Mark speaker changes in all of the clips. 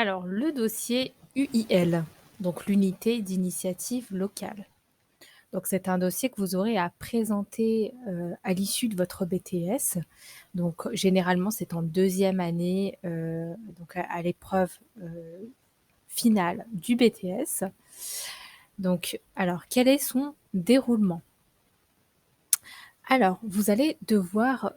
Speaker 1: Alors, le dossier UIL, donc l'unité d'initiative locale. Donc, c'est un dossier que vous aurez à présenter à l'issue de votre BTS. Donc, généralement, c'est en deuxième année, donc à l'épreuve finale du BTS. Donc, alors, quel est son déroulement? Alors, vous allez devoir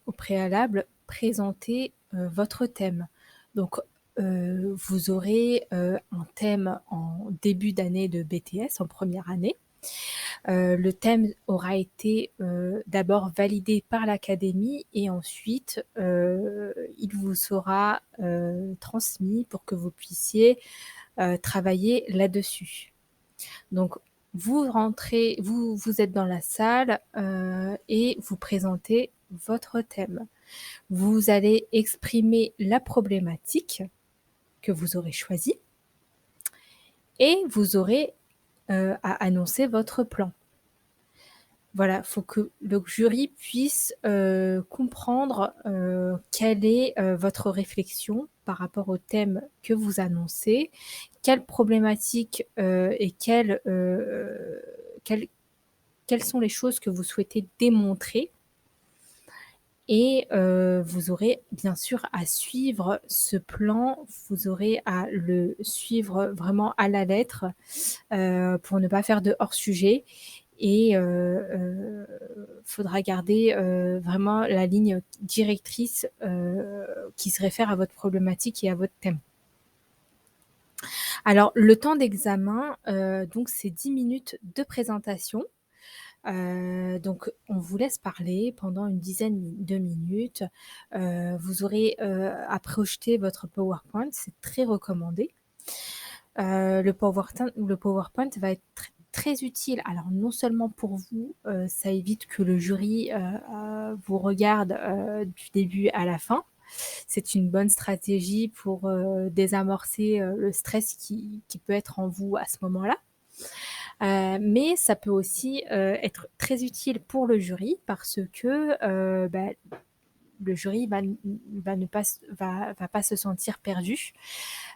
Speaker 1: au préalable présenter votre thème. Donc, vous aurez un thème en début d'année de BTS, en première année. Le thème aura été d'abord validé par l'académie et ensuite il vous sera transmis pour que vous puissiez travailler là-dessus. Donc, vous rentrez, vous êtes dans la salle et vous présentez votre thème. Vous allez exprimer la problématique que vous aurez choisie et vous aurez à annoncer votre plan. Voilà, il faut que le jury puisse comprendre quelle est votre réflexion par rapport au thème que vous annoncez, quelles problématiques et quelles sont les choses que vous souhaitez démontrer. Et vous aurez bien sûr à suivre ce plan, vous aurez à le suivre vraiment à la lettre pour ne pas faire de hors-sujet et faudra garder vraiment la ligne directrice qui se réfère à votre problématique et à votre thème. Alors le temps d'examen, donc c'est 10 minutes de présentation. Donc on vous laisse parler pendant une dizaine de minutes. Vous aurez à projeter votre PowerPoint, c'est très recommandé. Le PowerPoint va être très utile. Alors non seulement pour vous, ça évite que le jury vous regarde du début à la fin. C'est une bonne stratégie pour désamorcer le stress qui peut être en vous à ce moment-là. Mais ça peut aussi être très utile pour le jury parce que le jury va pas se sentir perdu.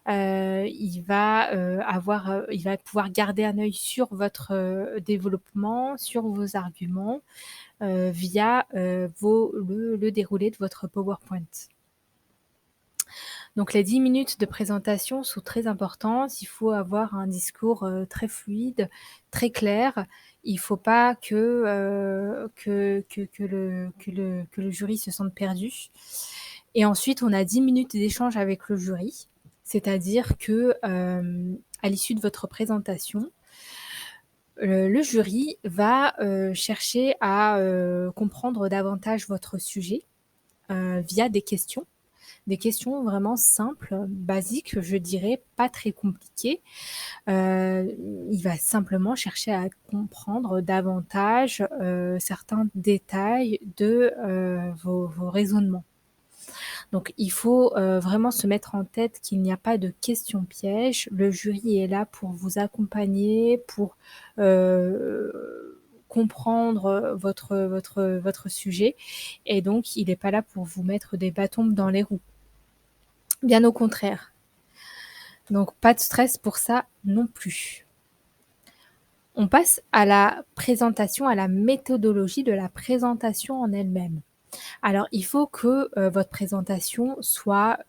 Speaker 1: Il va pouvoir garder un œil sur votre développement, sur vos arguments via le déroulé de votre PowerPoint. Donc les 10 minutes de présentation sont très importantes. Il faut avoir un discours très fluide, très clair. Il ne faut pas que le jury se sente perdu. Et ensuite, on a 10 minutes d'échange avec le jury. C'est-à-dire que à l'issue de votre présentation, le jury va chercher à comprendre davantage votre sujet via des questions. Des questions vraiment simples, basiques, je dirais, pas très compliquées. Il va simplement chercher à comprendre davantage certains détails de vos raisonnements. Donc il faut vraiment se mettre en tête qu'il n'y a pas de questions pièges. Le jury est là pour vous accompagner, pour comprendre votre sujet et donc il n'est pas là pour vous mettre des bâtons dans les roues. Bien au contraire. Donc pas de stress pour ça non plus. On passe à la présentation, à la méthodologie de la présentation en elle-même. Alors il faut que votre présentation soit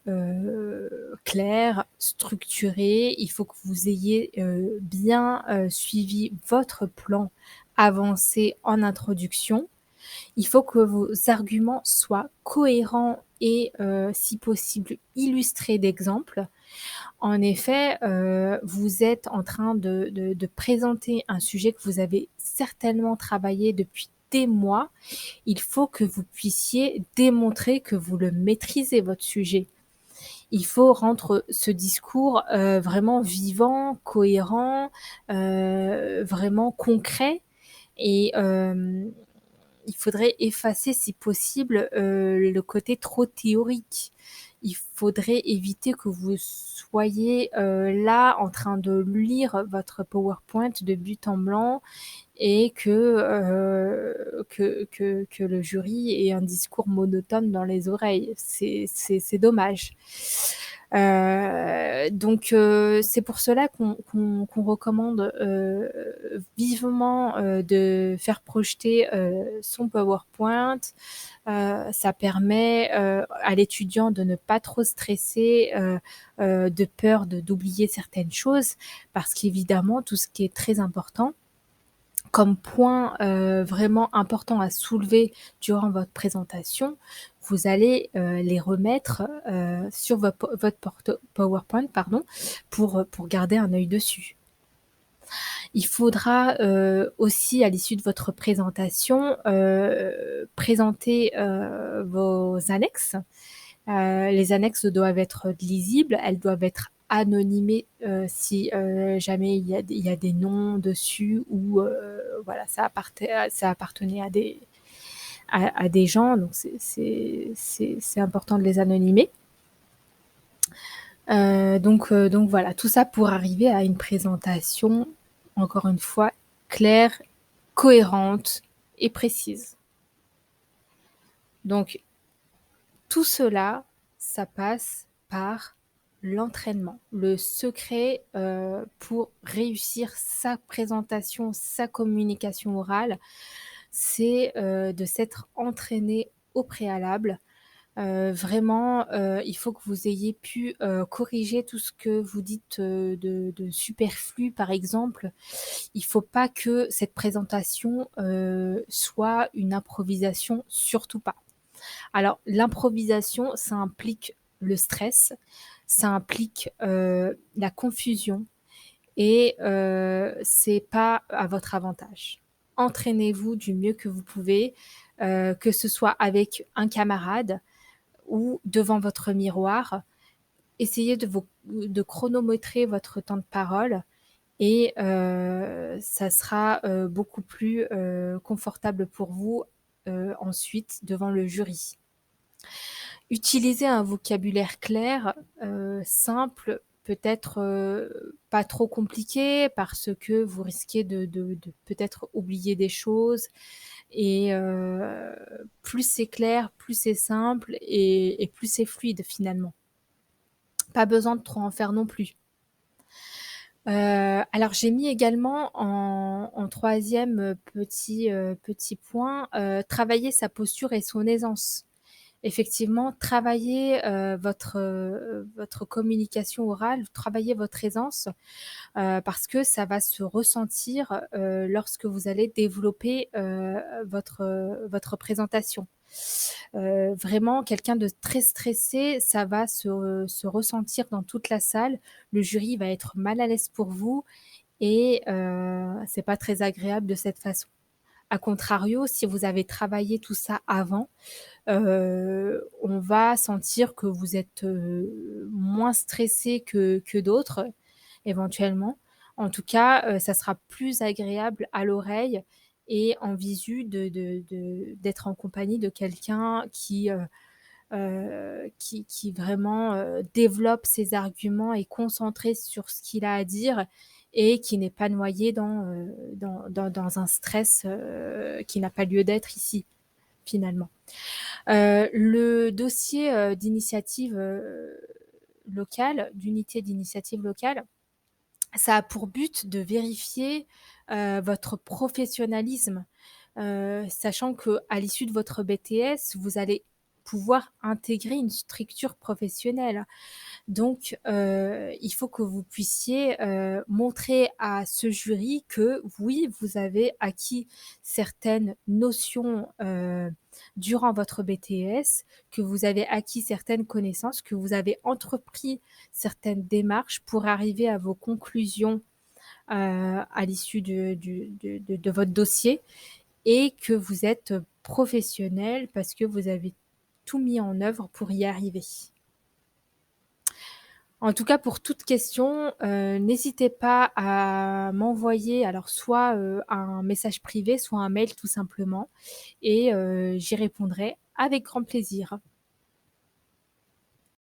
Speaker 1: claire, structurée. Il faut que vous ayez bien suivi votre plan avancé en introduction. Il faut que vos arguments soient cohérents et si possible illustrés d'exemples. En effet, vous êtes en train de présenter un sujet que vous avez certainement travaillé depuis des mois. Il faut que vous puissiez démontrer que vous le maîtrisez, votre sujet. Il faut rendre ce discours vraiment vivant, cohérent, vraiment concret et il faudrait effacer si possible le côté trop théorique. Il faudrait éviter que vous soyez là en train de lire votre PowerPoint de but en blanc et que le jury ait un discours monotone dans les oreilles. C'est dommage. C'est pour cela qu'on recommande vivement de faire projeter son PowerPoint. Ça permet à l'étudiant de ne pas trop stresser, de peur d'oublier certaines choses, parce qu'évidemment, tout ce qui est très important, comme point vraiment important à soulever durant votre présentation, vous allez les remettre sur votre PowerPoint, pardon, pour garder un œil dessus. Il faudra aussi, à l'issue de votre présentation, présenter vos annexes. Les annexes doivent être lisibles, elles doivent être anonymées si jamais il y a des noms dessus ou voilà, ça appartenait à des gens, donc c'est important de les anonymer. Donc voilà, tout ça pour arriver à une présentation, encore une fois, claire, cohérente et précise. Donc tout cela, ça passe par l'entraînement. Le secret pour réussir sa présentation, sa communication orale, c'est de s'être entraîné au préalable. Vraiment, il faut que vous ayez pu corriger tout ce que vous dites de superflu, par exemple. Il ne faut pas que cette présentation soit une improvisation, surtout pas. Alors, l'improvisation, ça implique le stress, ça implique la confusion et c'est pas à votre avantage. Entraînez-vous du mieux que vous pouvez, que ce soit avec un camarade ou devant votre miroir. Essayez de chronométrer votre temps de parole et ça sera beaucoup plus confortable pour vous ensuite devant le jury. Utilisez un vocabulaire clair, simple, peut-être pas trop compliqué parce que vous risquez de peut-être oublier des choses et plus c'est clair, plus c'est simple et plus c'est fluide finalement. Pas besoin de trop en faire non plus. Alors j'ai mis également en troisième petit point, travailler sa posture et son aisance. Effectivement, travailler votre communication orale, travailler votre aisance, parce que ça va se ressentir lorsque vous allez développer votre présentation. Vraiment, quelqu'un de très stressé, ça va se ressentir dans toute la salle. Le jury va être mal à l'aise pour vous et c'est pas très agréable de cette façon. A contrario, si vous avez travaillé tout ça avant, on va sentir que vous êtes moins stressé que d'autres, éventuellement. En tout cas, ça sera plus agréable à l'oreille et en visu d'être en compagnie de quelqu'un qui vraiment développe ses arguments, est concentré sur ce qu'il a à dire et qui n'est pas noyé dans un stress qui n'a pas lieu d'être ici, finalement. Le dossier d'initiative locale, d'unité d'initiative locale, ça a pour but de vérifier votre professionnalisme, sachant qu'à l'issue de votre BTS, vous allez pouvoir intégrer une structure professionnelle. Donc, il faut que vous puissiez montrer à ce jury que oui, vous avez acquis certaines notions durant votre BTS, que vous avez acquis certaines connaissances, que vous avez entrepris certaines démarches pour arriver à vos conclusions à l'issue de votre dossier et que vous êtes professionnel parce que vous avez tout mis en œuvre pour y arriver. En tout cas, pour toute question, n'hésitez pas à m'envoyer alors soit un message privé, soit un mail tout simplement et j'y répondrai avec grand plaisir.